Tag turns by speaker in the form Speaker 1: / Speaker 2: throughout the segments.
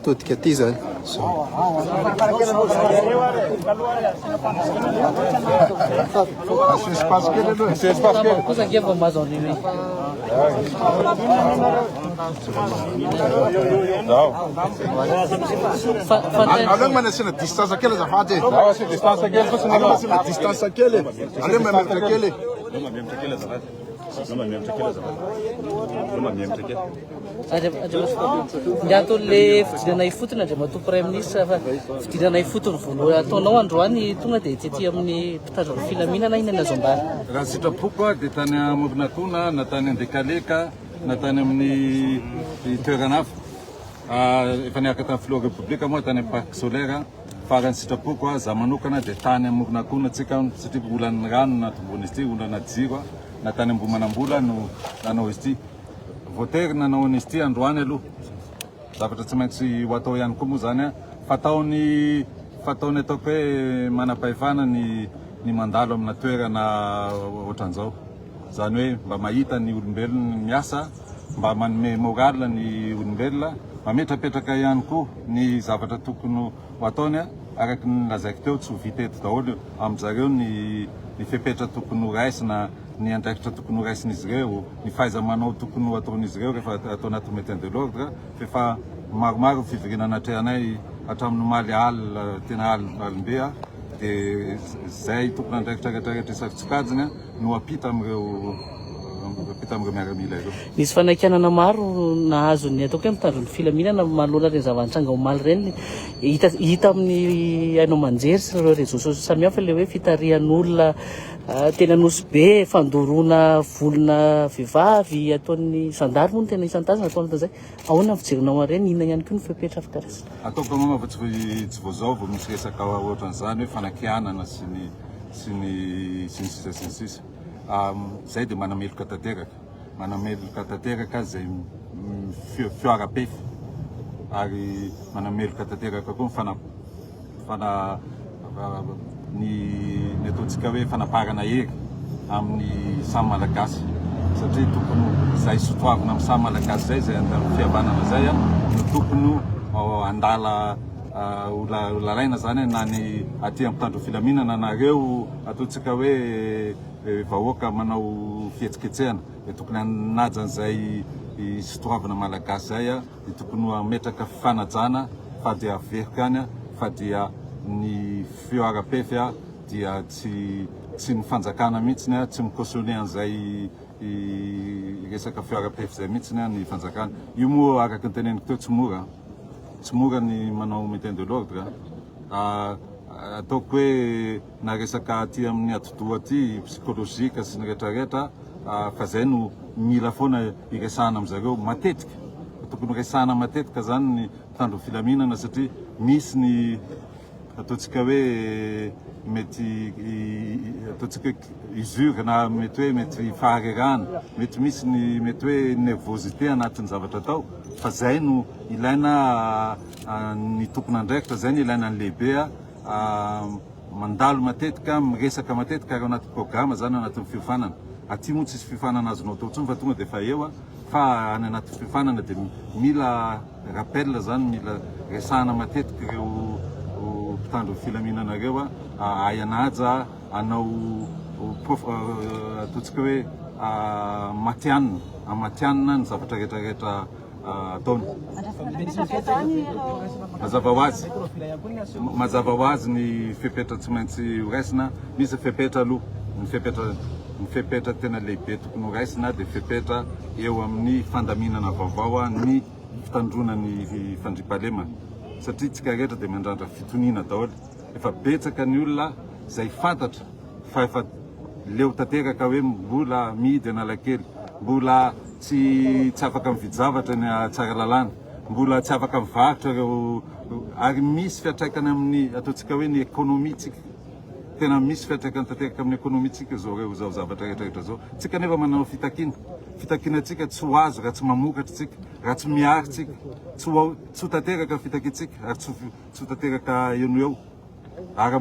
Speaker 1: Todika ty zany.
Speaker 2: Aleo manasina distance kely azafady. Distance kely. Aleo mametra kely.
Speaker 3: Ndiato le fidinana ifotony andra mato Premier ministre fa fidinana ifotony voaloha ataonao androany tonga dia tetỳ amin'ny mpitandro ny filaminana iny azo ambany.
Speaker 4: Raha sitrapoko dia tany Moronatona na tany Andekaleka na tany amin'ny toerana hafa efa niaraka tamin'ny filoha repoblika moa tany amin'ny parc solaire fa raha ny sitrapoko za manokana dia tany Moronatona tsika satria olan'ny rano na tombony izy ity olana jiro na tany Ambohimanambola no nanao izy ity voatery nanao izy ity androany aloha zavatra tsy maintsy ho atao ihany koa moa zany fataony ataoko hoe manam-pahefana ny mandalo amina toerana ohatran'izao zany hoe mba mahita ny olombelona miasa mba manome moral ny olombelona mametrapetraka ihany koa ny zavatra tokony ho ataony araky ny lazaiko teo tsy ho vita eto daholo amin'zareo ny fepetra tokony ho raisina ny andraikitra tokony ho raisin'izy ireo ny fahaiza-manao tokony ho ataon'izy ireo rehefa atao anaty maintien de l'ordre fefa maromaro fivoriana atrehanay hatramin'ny maly alina tena alimbe dia zay tokony andraikitra rehetrarehetra isaky-tsokajiny no apita amin'ireo miaramila ireo.
Speaker 3: Nisy fanankianana maro nahazo ny ataoko hoe mitandro ny filaminana manoloana reny zava-nitranga omaly reny hita amin'ny hainao manjery sy ireo réseaux sociaux samihafa le hoe fitarihan'olona tena nosy be fandorona volona vehivavy ataon'ny sandary moa no tena isan-tazana ataony zay ahoana ny fijerinao areny inona ihany koa ny fepetra afaka resy
Speaker 4: ataoko mama fa tsy voazao vao misy resaka ohatran'izany hoe fanankianana sy ny sisa zay dia manameloka tanteraka zay fioara-pefy ary manameloka tanteraka koa ny ataontsika hoe fanaparana hery amin'ny samy malagasy satria tokony zay sotoavina amin'ny samy malagasy zay fihavanana zay no tokony andala olalaina zany na ny aty ampitandro filaminana nareo ataontsika hoe vahoaka manao fihetsiketsehana dia tokony anajan'izay sotoavina malagasy zay dia tokony ametraka fifanajana fa dia averika any fa dia ny fioara-pefy dia tsy mifanjakana mihitsiny tsy mikautionné an'izay resaka fioara-pefy zay mihitsiny ny fanjakana io moa araky ny teneniko teo tsy mora ny manao maintien de l'ordre ataoko hoe na resaka aty amin'ny atodoha aty psychologique sy ny rehetrarehetra fa zay no mila foana iresahana amin'zareo matetika tokony resahana matetika zany ny mpitandro filaminana satria misy ny ataontsika hoe mety ataontsika usure na mety hoe mety faharerana mety misy ny mety hoe nervosité anatin'ny zavatra atao fa zay no ilaina ny tompony andraikitra zay no ilaina ny lehibe mandalo matetika miresaka matetika ary anaty programme zany anatin'ny fiofanana aty moa tsisy fiofanana azonao atao ntsony fa tonga dia fa eo fa any anaty fiofanana dia mila rappel zany mila resahana matetika ireo mpitandro filaminana ireo ayanaja anao ataontsika hoe amatianina ny zavatra rehetrarehetra ataony mazava ho azy ny fepetra tsy maintsy horaisina misy fepetra aloha ny fepetra tena lehibe tokony horaisina dia fepetra eo amin'ny fandaminana vaovao ny fitandrona ny fandriam-pahalemana satria tsika rehetra dia mandrandra fitoniana daholo efa betsaka ny olona zay fantatra fa efa leo tanteraka hoe mbola mihidy analakely mbola tsy afaka mividy zavatra ny tsara lalàna mbola tsy afaka mivarotra ireo ary misy fiatraikany amin'ny ataontsika hoe ny ekonomitsika tena misy fiatraikany tanteraka amin'ny ekonomitsika zao reo zao zavatra rehetrarehetra zao tsika nefa manao fitakinantsika tsy ho azo raha tsy mamokatra tsika raha tsy miary tsika tsy ho tanteraka fitakintsika ary tsy ho tanteraka eno eo ary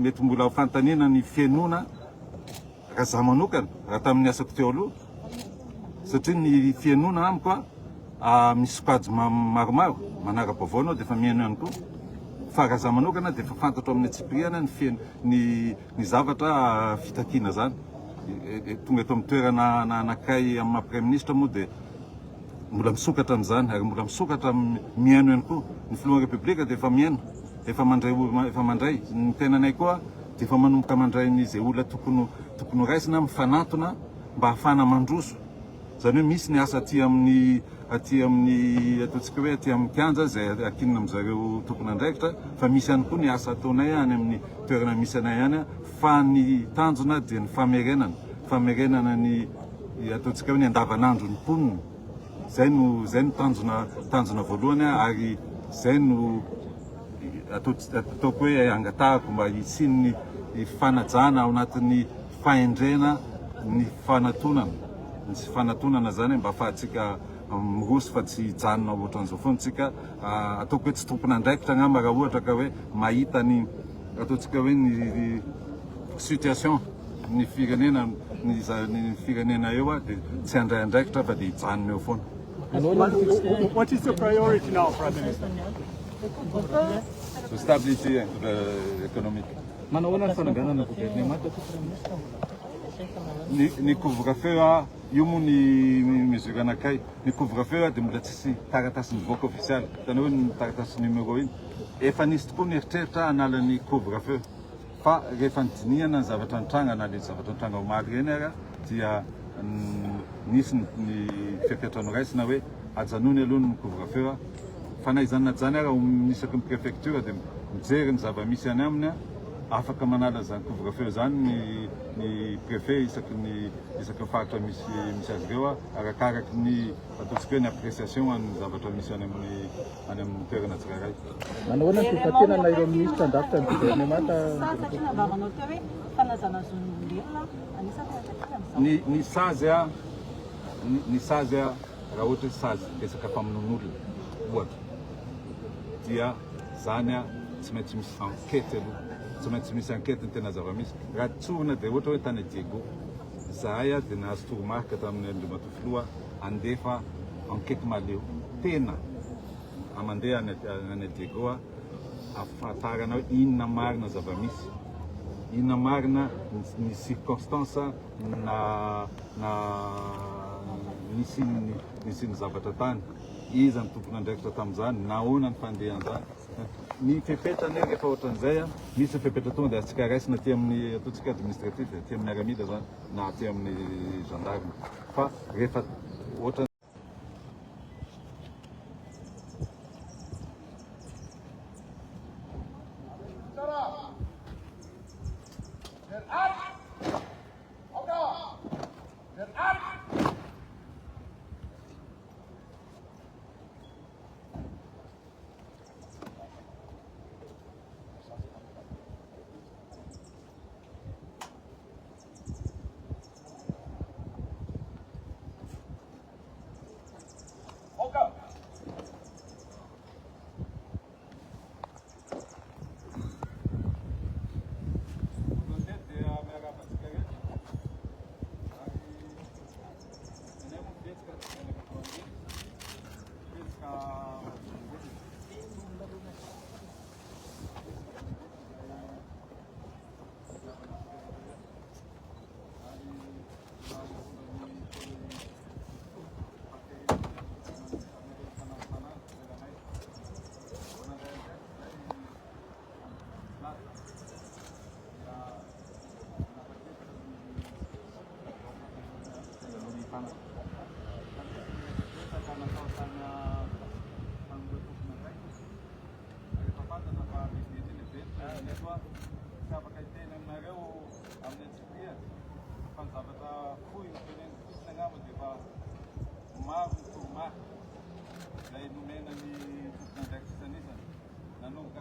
Speaker 4: mety mbola fanontaniana ny fiainona raha za manokana raha tamin'ny asako teo aloha satria ny fianona amiko misy sokajy maromaro manara-baovao anao dia efa mihaino ihany koa. Fa raha za manokana dia efa fantatro amin'ny atsipriana ny zavatra fitakiana zany. Tonga eto amin'ny toerana anankiray amin'ny Premier Ministre moa dia mbola misokatra amin'izany ary mbola misokatra mihaino ihany koa. Ny filohan'ny Repoblika dia efa mihaino, efa mandray. Ny tenanay koa dia efa manomboka mandray izay olona tokony raisina mifanantona mba hahafana mandroso. Zany hoe misy ny asa aty amin'ny ataontsika hoe aty amin'ny kianja zay akinina amin'izareo tokony andraikitra, fa misy ihany koa ny asa ataonay any amin'ny toerana misy anay any, fa ny tanjona dia ny famerenana ny ataontsika hoe ny andavanandro ny mponina. Zay no tanjona voalohany ary zay no ataoko hoe angatahako mba hisiny ny fanajana ao anatin'ny fahendrena ny fanatonana zany mba afahantsika miroso fa tsy hijanona ohatran'izao foana tsika. Ataoko hoe tsy tompona andraikitra angamba raha ohatra ka hoe mahita ny ataontsika hoe ny situation ny firenena eo dia tsy handray andraikitra fa dia hijanona eo foana.
Speaker 1: What is the priority now, Prime Minister?
Speaker 4: So stability économique. Ny couvre-feu io moa ny mesure anakay. Ny couvre-feu dia mbola tsisy taratasy mivoaka official. Zany hoe ny taratasy numéro iny efa nisy tokoa ny eritreritra hanala ny couvre-feu. Fa rehefa nidinihana ny zavatra nitranga na le zavatra nitranga omaly reny ara dia nisy ny fipetra noraisina hoe ajanony aloha ny couvre-feu. Fa na izany na zany ara isaky ny préfecture dia mijery ny zava-misy any aminy afaka manala zany couvre-feu zany ny préfet isaky ny faritra misy azy ireo arakaraky ny ataontsika hoe ny appréciation ny zavatra misy any amin'ny toerana tsirairay.
Speaker 5: Manahoana ny fifantenana ireo ministra andafitra ny gouvernemanta?
Speaker 4: Ny sazy raha ohatra sazy resaka famonoan'olona ohatra dia zany tsy maintsy misy enquête aloha, tsy maintsy misy enquête ny tena zava-misy. Raha tsorina dia ohatra hoe tany Diego zahay dia nahazo toromarika tamin'ny Andriamatofiloha andefa enquête maleo tena amandeha any Diego ahafantarana hoe inona marina zava-misy, inona marina ny circonstance na nisy ny zavatra tany, iza ny tompony andraikitra tamin'izany, nahoana ny fandehan'izany. Ny fepetrany rehefa ohatran'izay misy fepetra tonga dia atsika raisina aty amin'ny ataontsika administratif aty amin'ny aramida zany na aty amin'ny gendarme. Fa rehefa ohatra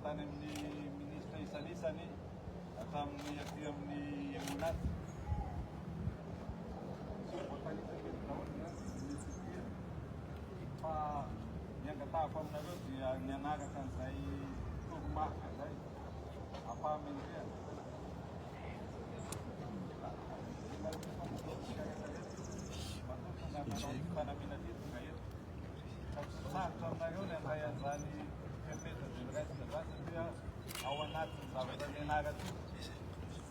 Speaker 4: tany amin'ny ministra isan'isany hatramin'ny aty amin'ny emonat. Fa niangatahako aminareo dia nianaraka an'izay toromarika zay ampahamenrea. fanamiana eto sarotra aminareo ny andray an'izany tempeta zay miraisina zany satria ao anatin'ny zavatra nianarana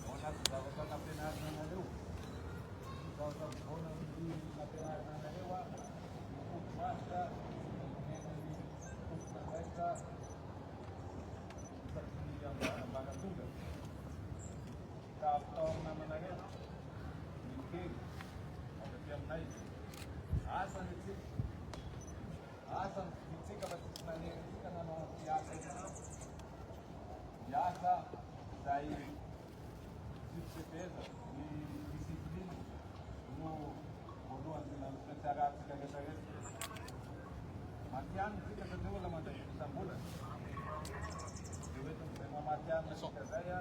Speaker 4: ao anatin'ny zavatra nampianarina anareo zavatra mivoana nampianarina anareo a fody masika nenany fodina raika isaky ambaratonga ka atao aminamanareo mikely avy aminay asany atsika asany vitsika fa tsisy naneritsika nanao piasa piasa izay fitsipeza ny discipline no voalohany nampiatsaratsika rehetrarehetra matianina tsika satria olona mandray isam-bolana dia oetiny zay mamatianina tsika zay a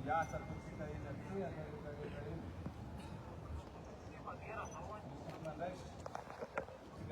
Speaker 4: miasa ataotsika eny atsehana rehetrarehetra eny misy mandraiky